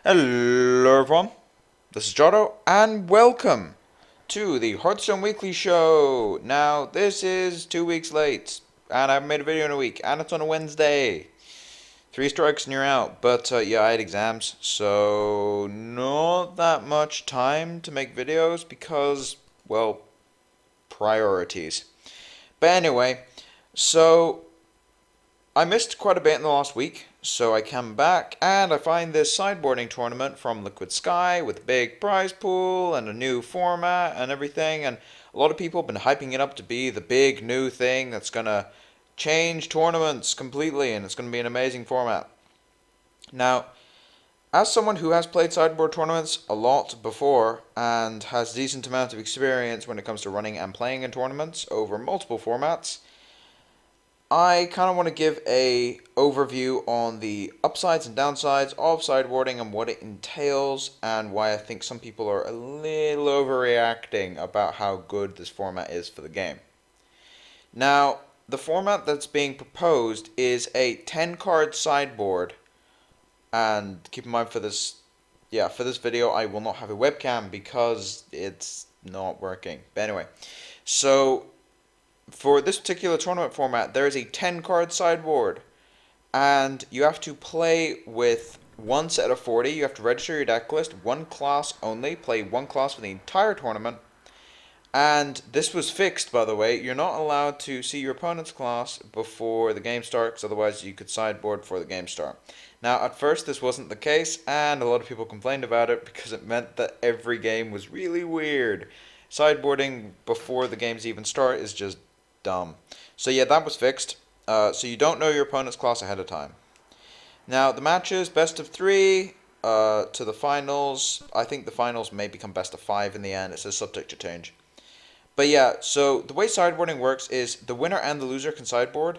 Hello everyone, this is Jotto, and welcome to the Hearthstone Weekly Show. Now, this is 2 weeks late, and I haven't made a video in a week, and it's on a Wednesday. 3 strikes and you're out, but yeah, I had exams, so not that much time to make videos because, well, priorities. But anyway, so I missed quite a bit in the last week, so I came back and I find this sideboarding tournament from Liquid Sky with a big prize pool and a new format and everything, and a lot of people have been hyping it up to be the big new thing that's gonna change tournaments completely and it's gonna be an amazing format. Now, as someone who has played sideboard tournaments a lot before and has decent amount of experience when it comes to running and playing in tournaments over multiple formats, I kind of want to give a overview on the upsides and downsides of sideboarding and what it entails and why I think some people are a little overreacting about how good this format is for the game. Now, the format that's being proposed is a 10 card sideboard, and keep in mind for this video I will not have a webcam because it's not working. But anyway, so for this particular tournament format, there is a 10 card sideboard, and you have to play with one set of 40. You have to register your deck list, one class only, play one class for the entire tournament. And this was fixed, by the way. You're not allowed to see your opponent's class before the game starts, otherwise you could sideboard before the game start. Now, at first this wasn't the case, and a lot of people complained about it because it meant that every game was really weird. Sideboarding before the games even start is just dumb. So yeah, that was fixed. So you don't know your opponent's class ahead of time. Now the matches, best of 3 to the finals. I think the finals may become best of 5 in the end. It's a subject to change. But yeah, so the way sideboarding works is the winner and the loser can sideboard,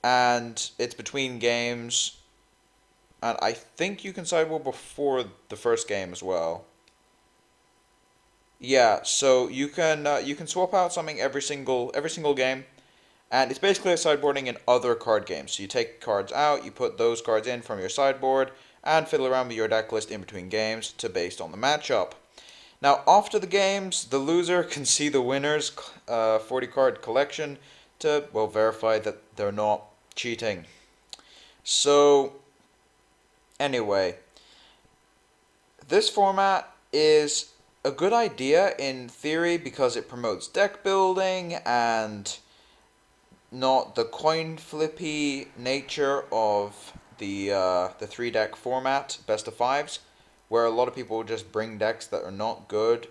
and it's between games. And I think you can sideboard before the first game as well. Yeah, so you can swap out something every single game, and it's basically like sideboarding in other card games. So you take cards out, you put those cards in from your sideboard, and fiddle around with your deck list in between games to based on the matchup. Now, after the games, the loser can see the winner's 40 card collection to, well, verify that they're not cheating. So, anyway, this format is a good idea in theory because it promotes deck building and not the coin flippy nature of the 3 deck format, best of 5s, where a lot of people just bring decks that are not good.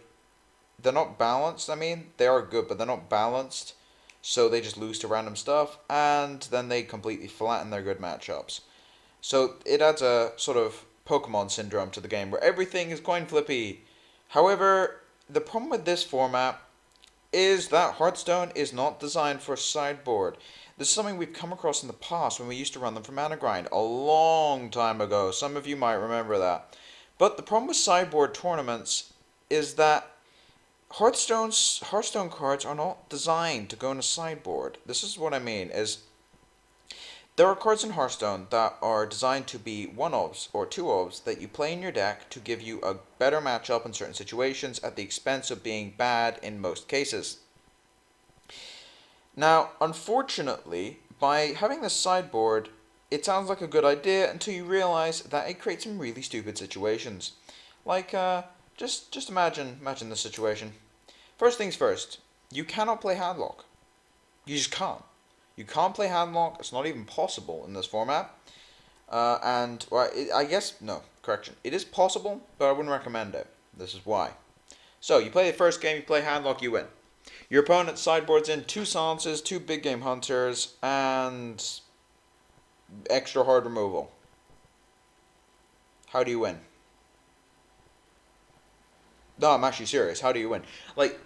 They're not balanced. I mean, they are good, but they're not balanced, so they just lose to random stuff, and then they completely flatten their good matchups. So it adds a sort of Pokemon syndrome to the game where everything is coin flippy. However, the problem with this format is that Hearthstone is not designed for sideboard. This is something we've come across in the past when we used to run them for Mana Grind a long time ago. Some of you might remember that. But the problem with sideboard tournaments is that Hearthstone cards are not designed to go in a sideboard. This is what I mean, is there are cards in Hearthstone that are designed to be 1-ofs or 2-ofs that you play in your deck to give you a better matchup in certain situations at the expense of being bad in most cases. Now, unfortunately, by having this sideboard, it sounds like a good idea until you realize that it creates some really stupid situations. Like, just imagine this situation. First things first, you cannot play Handlock. You just can't. You can't play Handlock. It's not even possible in this format. I guess, no, correction. It is possible, but I wouldn't recommend it. This is why. So, you play the first game, you play Handlock, you win. Your opponent sideboards in 2 Silences, 2 Big Game Hunters, and extra hard removal. How do you win? No, I'm actually serious. How do you win? Like,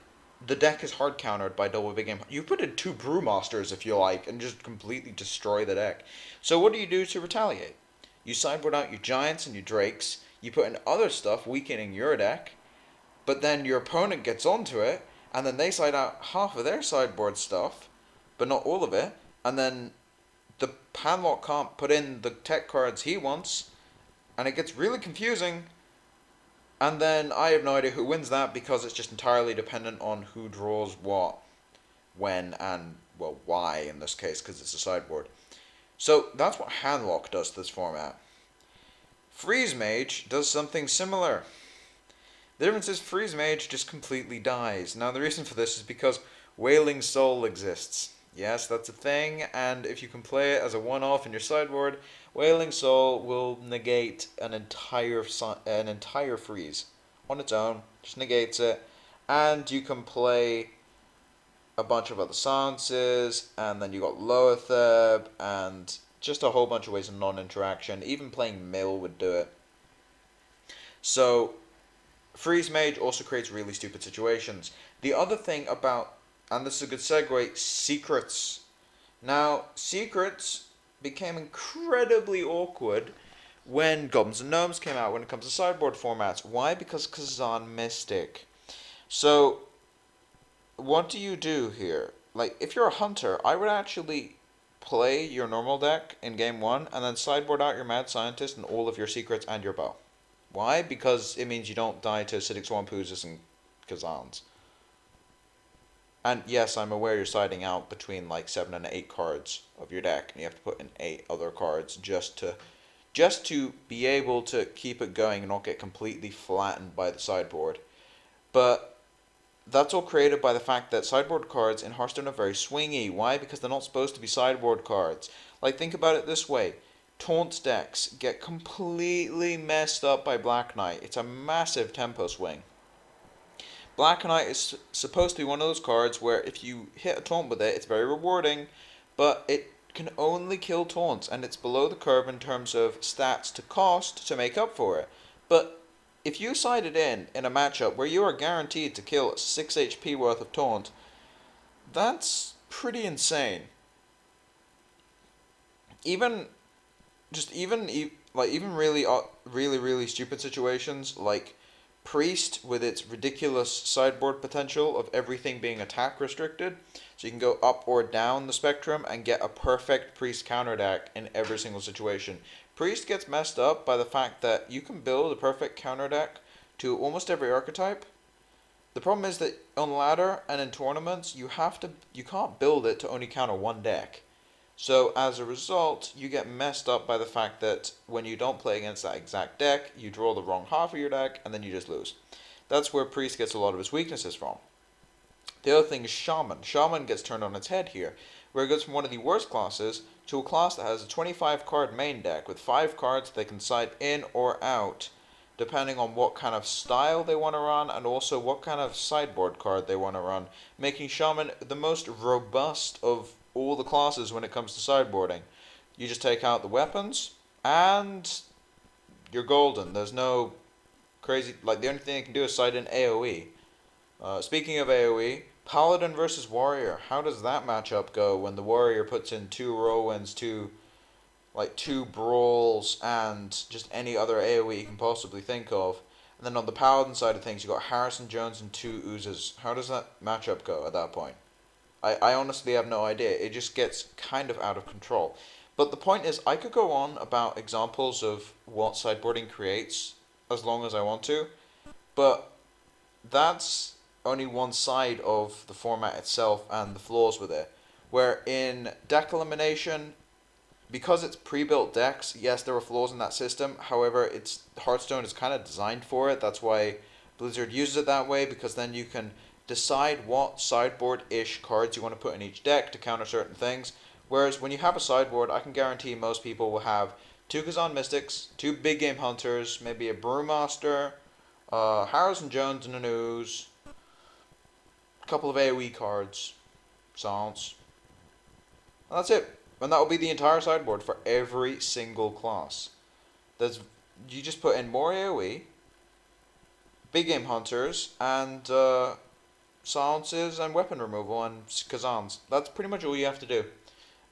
the deck is hard countered by double big game. You put in 2 Brewmasters if you like, and just completely destroy the deck. So what do you do to retaliate? You sideboard out your Giants and your Drakes. You put in other stuff weakening your deck, but then your opponent gets onto it, and then they side out half of their sideboard stuff, but not all of it, and then the Handlock can't put in the tech cards he wants, And it gets really confusing. And then I have no idea who wins that because it's just entirely dependent on who draws what, when, and, well, why in this case, because it's a sideboard. So that's what Handlock does to this format. Freeze Mage does something similar. The difference is Freeze Mage just completely dies. Now the reason for this is because Wailing Soul exists. Yes, that's a thing, and if you can play it as a one-off in your sideboard, Wailing Soul will negate an entire freeze on its own, just negates it, and you can play a bunch of other silences, and then you got Loatheb, and just a whole bunch of ways of non-interaction. Even playing Mill would do it. So Freeze Mage also creates really stupid situations. The other thing about, and this is a good segue, secrets. Now, secrets became incredibly awkward when Goblins and Gnomes came out when it comes to sideboard formats. Why? Because Kazan Mystic. So, what do you do here? Like, if you're a hunter, I would actually play your normal deck in game one and then sideboard out your Mad Scientist and all of your secrets and your bow. Why? Because it means you don't die to Acidic Swamp Oozes and Kazans. And yes, I'm aware you're siding out between like 7 and 8 cards of your deck, and you have to put in 8 other cards just to be able to keep it going and not get completely flattened by the sideboard. But that's all created by the fact that sideboard cards in Hearthstone are very swingy. Why? Because they're not supposed to be sideboard cards. Like, think about it this way. Taunt decks get completely messed up by Black Knight. It's a massive tempo swing. Black Knight is supposed to be one of those cards where if you hit a taunt with it, it's very rewarding, but it can only kill taunts, and it's below the curve in terms of stats to cost to make up for it. But if you side it in a matchup where you are guaranteed to kill 6 HP worth of taunt, that's pretty insane. Even really stupid situations like Priest with its ridiculous sideboard potential of everything being attack restricted, so you can go up or down the spectrum and get a perfect Priest counter deck in every single situation. Priest gets messed up by the fact that you can build a perfect counter deck to almost every archetype. The problem is that on ladder and in tournaments you can't build it to only counter one deck. So as a result, you get messed up by the fact that when you don't play against that exact deck, you draw the wrong half of your deck and then you just lose. That's where Priest gets a lot of his weaknesses from. The other thing is Shaman. Shaman gets turned on its head here, where it goes from one of the worst classes to a class that has a 25 card main deck with 5 cards they can side in or out, depending on what kind of style they want to run and also what kind of sideboard card they want to run, making Shaman the most robust of all the classes when it comes to sideboarding. You just take out the weapons and you're golden. There's no crazy, like the only thing you can do is side in AoE. Speaking of AoE, Paladin versus Warrior. How does that matchup go when the Warrior puts in 2 Whirlwinds, 2 Brawls, and just any other AoE you can possibly think of? And then on the Paladin side of things, you got Harrison Jones and 2 Oozes. How does that matchup go at that point? I honestly have no idea. It just gets kind of out of control. But the point is, I could go on about examples of what sideboarding creates as long as I want to, but that's only one side of the format itself and the flaws with it. Where in deck elimination, because it's pre-built decks, yes, there are flaws in that system. However, Hearthstone is kind of designed for it. That's why Blizzard uses it that way, because then you can decide what sideboard-ish cards you want to put in each deck to counter certain things. Whereas when you have a sideboard, I can guarantee most people will have 2 Kazan Mystics, 2 Big Game Hunters, maybe a Brewmaster, Harrison Jones and an Ooze, a couple of AoE cards, Silence. And that's it. And that will be the entire sideboard for every single class. You just put in more AoE, Big Game Hunters, and Silences and weapon removal and Kazans. That's pretty much all you have to do.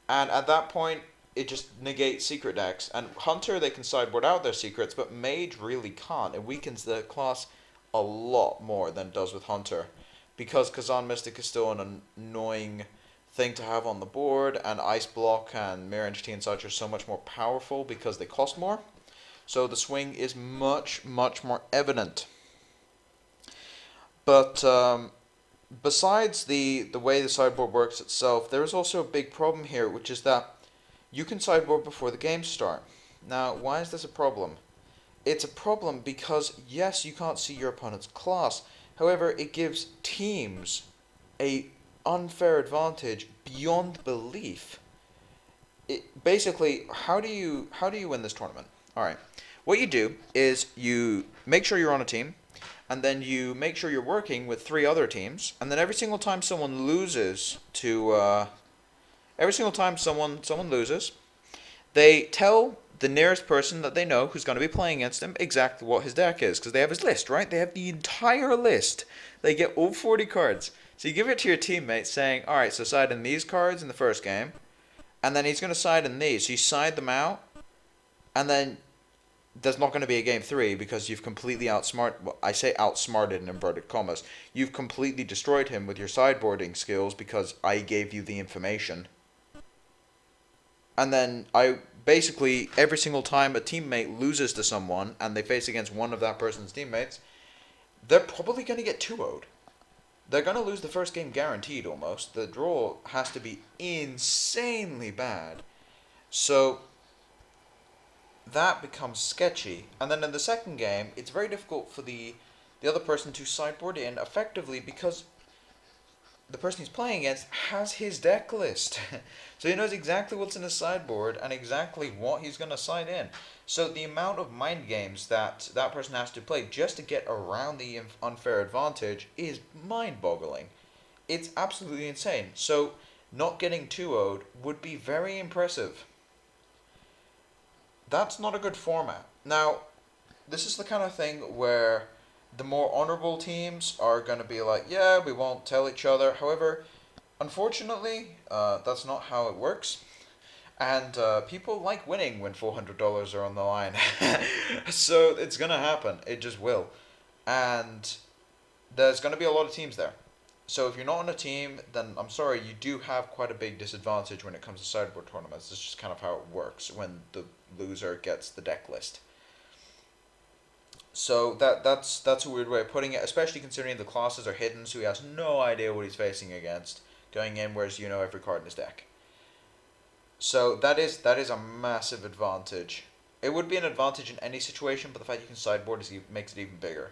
And at that point, it just negates secret decks. And Hunter, they can sideboard out their secrets, but Mage really can't. It weakens the class a lot more than it does with Hunter, because Kazan Mystic is still an annoying thing to have on the board, and Ice Block and Mirror Entity and such are so much more powerful because they cost more. So the swing is much, much more evident. But besides the way the sideboard works itself, there is also a big problem here, which is that you can sideboard before the games start. Now, why is this a problem? It's a problem because, yes, you can't see your opponent's class. However, it gives teams a unfair advantage beyond belief. Basically, how do you win this tournament? All right. What you do is you make sure you're on a team, and then you make sure you're working with 3 other teams, and then every single time someone loses someone loses, they tell the nearest person that they know who's going to be playing against him exactly what his deck is, because they have his list, right? They have the entire list. They get all 40 cards. So you give it to your teammate saying, all right, so side in these cards in the first game, and then he's going to side in these. So you side them out, and then there's not going to be a game 3 because you've completely I say outsmarted in inverted commas. You've completely destroyed him with your sideboarding skills because I gave you the information. And then basically every single time a teammate loses to someone and they face against one of that person's teammates, they're probably going to get 2-0'd. They're going to lose the first game guaranteed almost. The draw has to be insanely bad. So that becomes sketchy. And then in the second game, it's very difficult for the other person to sideboard in effectively because the person he's playing against has his deck list. So he knows exactly what's in his sideboard and exactly what he's going to side in. So the amount of mind games that person has to play just to get around the unfair advantage is mind-boggling. It's absolutely insane. So not getting 2-0'd would be very impressive. That's not a good format. Now, this is the kind of thing where the more honorable teams are going to be like, yeah, we won't tell each other. However, unfortunately, that's not how it works. And people like winning when $400 are on the line. So it's going to happen. It just will. And there's going to be a lot of teams there. So if you're not on a team, then I'm sorry, you do have quite a big disadvantage when it comes to sideboard tournaments. It's just kind of how it works when the loser gets the deck list. So that's a weird way of putting it, especially considering the classes are hidden, so he has no idea what he's facing against going in, whereas you know every card in his deck. So that is a massive advantage. It would be an advantage in any situation, but the fact you can sideboard makes it even bigger.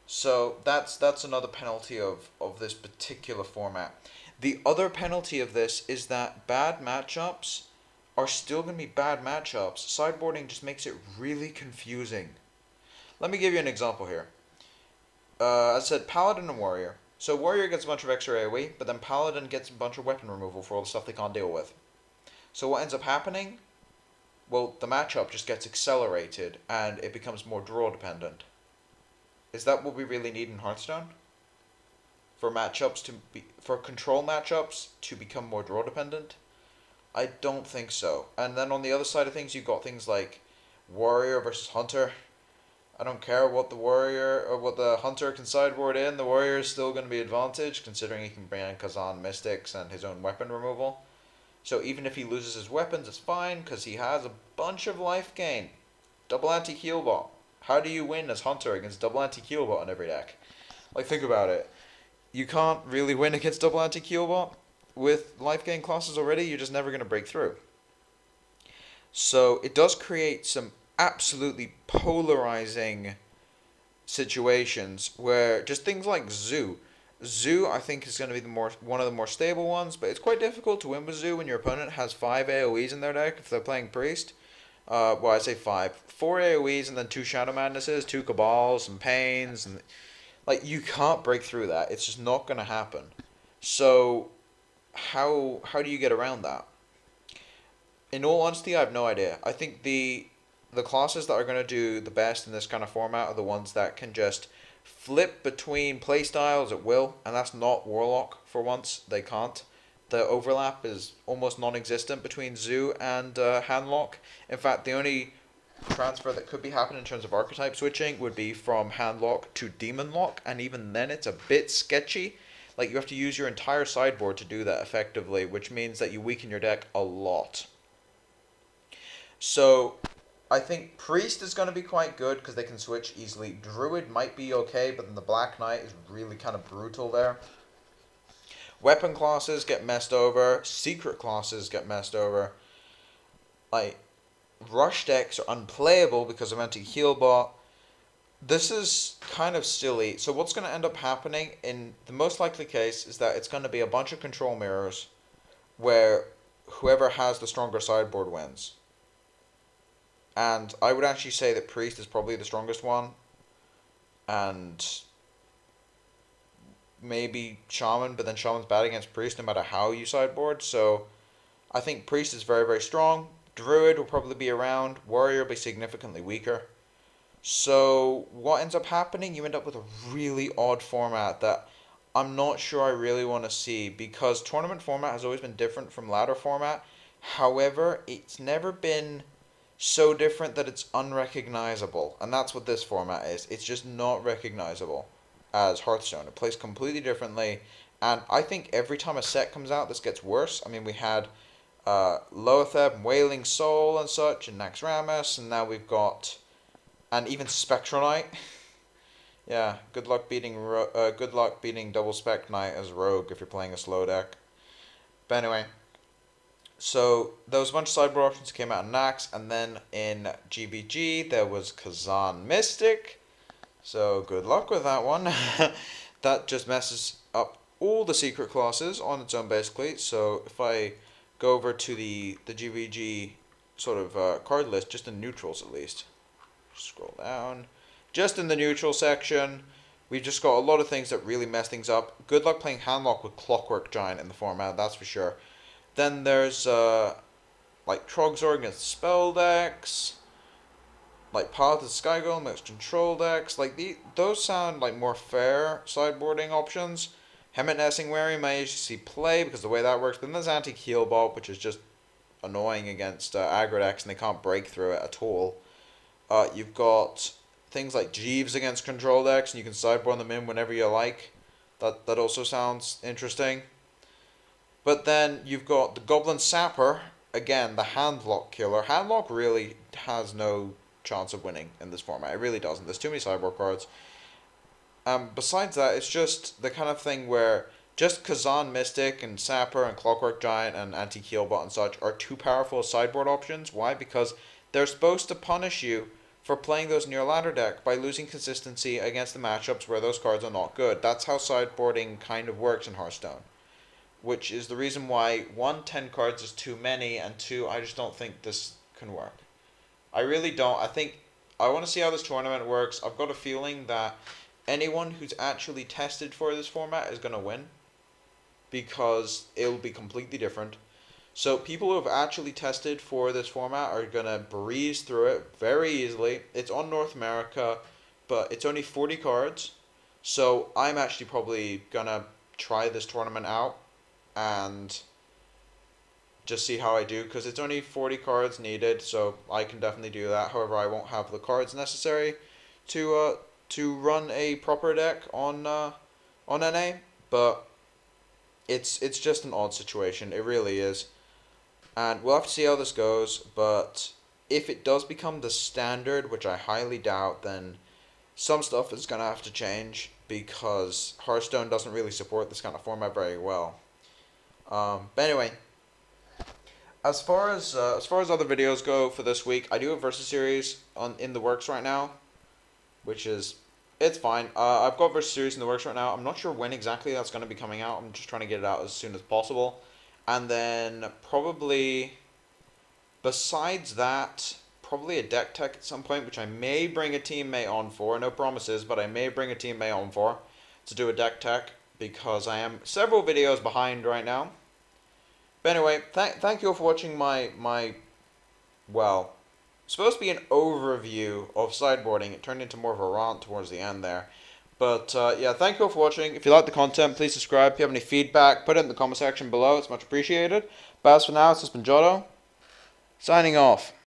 So that's another penalty of this particular format. The other penalty of this is that bad matchups are still going to be bad matchups. Sideboarding just makes it really confusing. Let me give you an example here. I said Paladin and Warrior. So Warrior gets a bunch of extra AoE, but then Paladin gets a bunch of weapon removal for all the stuff they can't deal with. So what ends up happening? Well, the matchup just gets accelerated, and it becomes more draw dependent. Is that what we really need in Hearthstone? For control matchups to become more draw dependent? I don't think so. And then on the other side of things, you've got things like Warrior versus Hunter. I don't care what the Warrior or what the Hunter can sideboard in. The Warrior is still going to be advantaged, considering he can bring in Kazan Mystics and his own weapon removal. So even if he loses his weapons, it's fine, because he has a bunch of life gain. Double anti-heal bot. How do you win as Hunter against double anti-heal bot on every deck? Like, think about it. You can't really win against double anti-heal bot with life gain classes already. You're just never going to break through. So it does create some absolutely polarizing situations where just things like Zoo, I think, is going to be one of the more stable ones, but it's quite difficult to win with Zoo when your opponent has 5 AoEs in their deck if they're playing Priest. Well, I say 5. 4 AoEs and then 2 Shadow Madnesses, 2 Cabals and Pains, and like, you can't break through that. It's just not going to happen. So how do you get around that? In all honesty, I have no idea. I think the classes that are going to do the best in this kind of format are the ones that can just flip between playstyles at will, and that's not Warlock for once. They can't. The overlap is almost non-existent between Zoo and Handlock. In fact, the only transfer that could be happening in terms of archetype switching would be from Handlock to Demon Lock, and even then it's a bit sketchy. Like, you have to use your entire sideboard to do that effectively, which means that you weaken your deck a lot. So I think Priest is going to be quite good because they can switch easily. Druid might be okay, but then the Black Knight is really kind of brutal there. Weapon classes get messed over. Secret classes get messed over. Like, rush decks are unplayable because of anti-heal bot. This is kind of silly. So what's going to end up happening in the most likely case is that it's going to be a bunch of control mirrors where whoever has the stronger sideboard wins. And I would actually say that Priest is probably the strongest one. And maybe Shaman, but then Shaman's bad against Priest no matter how you sideboard. So I think Priest is very, very strong. Druid will probably be around. Warrior will be significantly weaker. So what ends up happening, you end up with a really odd format that I'm not sure I really want to see, because tournament format has always been different from ladder format. However, it's never been so different that it's unrecognizable, and that's what this format is. It's just not recognizable as Hearthstone. It plays completely differently, and I think every time a set comes out, this gets worse. I mean, we had Loatheb, Wailing Soul and such, and Naxxramas, and now we've got, and even Spectral Knight. Yeah, good luck beating double Spec Knight as Rogue if you're playing a slow deck. But anyway, so there was a bunch of sideboard options that came out in Nax, and then in GVG there was Kazan Mystic. So good luck with that one. That just messes up all the secret classes on its own basically. So if I go over to the GVG sort of card list, just in neutrals at least. Scroll down. Just in the neutral section, we've just got a lot of things that really mess things up. Good luck playing Handlock with Clockwork Giant in the format, that's for sure. Then there's like Trogzor against spell decks, like Path of Sky Golem against control decks. Like those sound like more fair sideboarding options. Hemet Nessingwary may see play because of the way that works. But then there's Anti-Heal Bot, which is just annoying against aggro decks, and they can't break through it at all. You've got things like Jeeves against control decks, and you can sideboard them in whenever you like. That also sounds interesting. But then you've got the Goblin Sapper, again, the Handlock killer. Handlock really has no chance of winning in this format. It really doesn't. There's too many sideboard cards. Besides that, it's just the kind of thing where just Kazan Mystic and Sapper and Clockwork Giant and Anti-Heal Bot and such are too powerful as sideboard options. Why? Because they're supposed to punish you for playing those in your ladder deck by losing consistency against the matchups where those cards are not good. That's how sideboarding kind of works in Hearthstone. Which is the reason why, 1, 10 cards is too many, and 2, I just don't think this can work. I really don't. I want to see how this tournament works. I've got a feeling that anyone who's actually tested for this format is going to win, because it'll be completely different. So people who have actually tested for this format are going to breeze through it very easily. It's on North America, but it's only 40 cards. So I'm actually probably going to try this tournament out and just see how I do, because it's only 40 cards needed, so I can definitely do that. However, I won't have the cards necessary to run a proper deck on NA, but it's just an odd situation. It really is. And we'll have to see how this goes, but if it does become the standard, which I highly doubt, then some stuff is going to have to change, because Hearthstone doesn't really support this kind of format very well. But anyway, as far as other videos go for this week, I do a Versus series in the works right now, which is, it's fine. I've got Versus series in the works right now. I'm not sure when exactly that's going to be coming out. I'm just trying to get it out as soon as possible. And then probably, besides that, probably a deck tech at some point, which I may bring a teammate on for. No promises, but I may bring a teammate on for to do a deck tech, because I am several videos behind right now. But anyway, thank you all for watching my well, supposed to be an overview of sideboarding. It turned into more of a rant towards the end there. But yeah, thank you all for watching. If you like the content, please subscribe. If you have any feedback, put it in the comment section below. It's much appreciated. But as for now, it's just been Jotto, signing off.